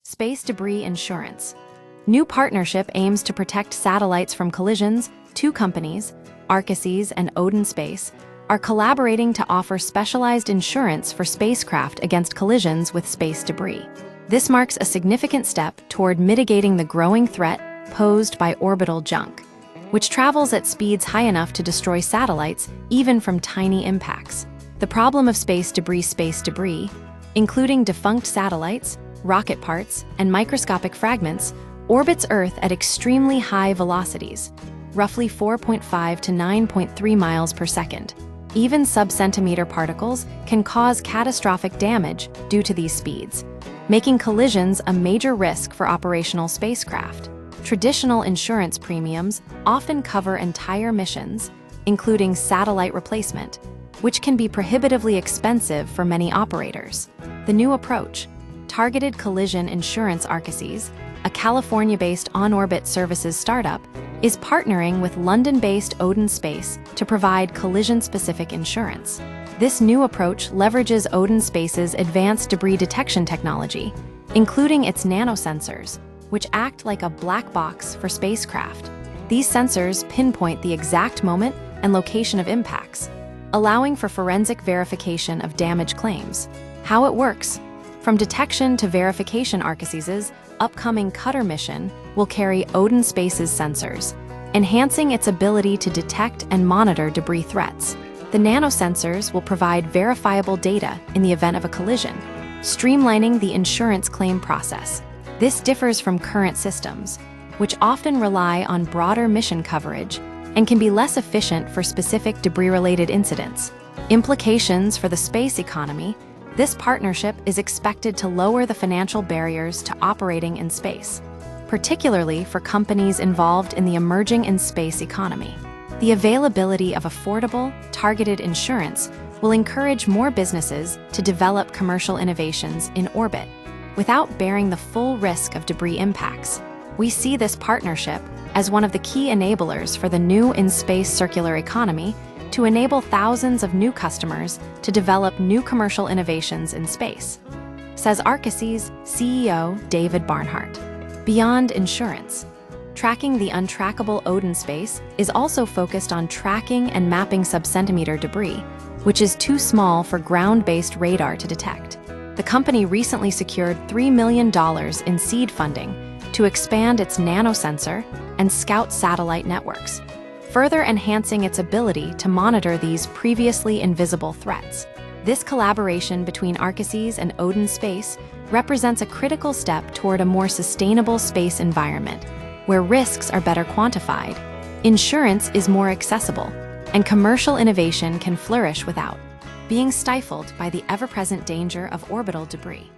Space Debris Insurance. New partnership aims to protect satellites from collisions. Two companies, Arcasys and Odin Space, are collaborating to offer specialized insurance for spacecraft against collisions with space debris. This marks a significant step toward mitigating the growing threat posed by orbital junk, which travels at speeds high enough to destroy satellites even from tiny impacts. The problem of space debris, including defunct satellites, rocket parts, and microscopic fragments, orbits Earth at extremely high velocities, roughly 4.5 to 9.3 miles per second. Even sub-centimeter particles can cause catastrophic damage due to these speeds, making collisions a major risk for operational spacecraft. Traditional insurance premiums often cover entire missions, including satellite replacement, which can be prohibitively expensive for many operators. The new approach, Targeted Collision Insurance. Arcasys, a California-based on-orbit services startup, is partnering with London-based Odin Space to provide collision-specific insurance. This new approach leverages Odin Space's advanced debris detection technology, including its nanosensors, which act like a black box for spacecraft. These sensors pinpoint the exact moment and location of impacts, allowing for forensic verification of damage claims. How it works: from detection to verification. Arcasys' upcoming Cutter mission will carry Odin Space's sensors, enhancing its ability to detect and monitor debris threats. The nanosensors will provide verifiable data in the event of a collision, streamlining the insurance claim process. This differs from current systems, which often rely on broader mission coverage and can be less efficient for specific debris-related incidents. Implications for the space economy: this partnership is expected to lower the financial barriers to operating in space, particularly for companies involved in the emerging in-space economy. The availability of affordable, targeted insurance will encourage more businesses to develop commercial innovations in orbit without bearing the full risk of debris impacts. We see this partnership as one of the key enablers for the new in-space circular economy to enable thousands of new customers to develop new commercial innovations in space, says Arcasys CEO David Barnhart. Beyond insurance, tracking the untrackable Odin Space is also focused on tracking and mapping sub-centimeter debris, which is too small for ground-based radar to detect. The company recently secured $3 million in seed funding to expand its nanosensor and Scout satellite networks, further enhancing its ability to monitor these previously invisible threats. This collaboration between Arcasys and Odin Space represents a critical step toward a more sustainable space environment, where risks are better quantified, insurance is more accessible, and commercial innovation can flourish without being stifled by the ever-present danger of orbital debris.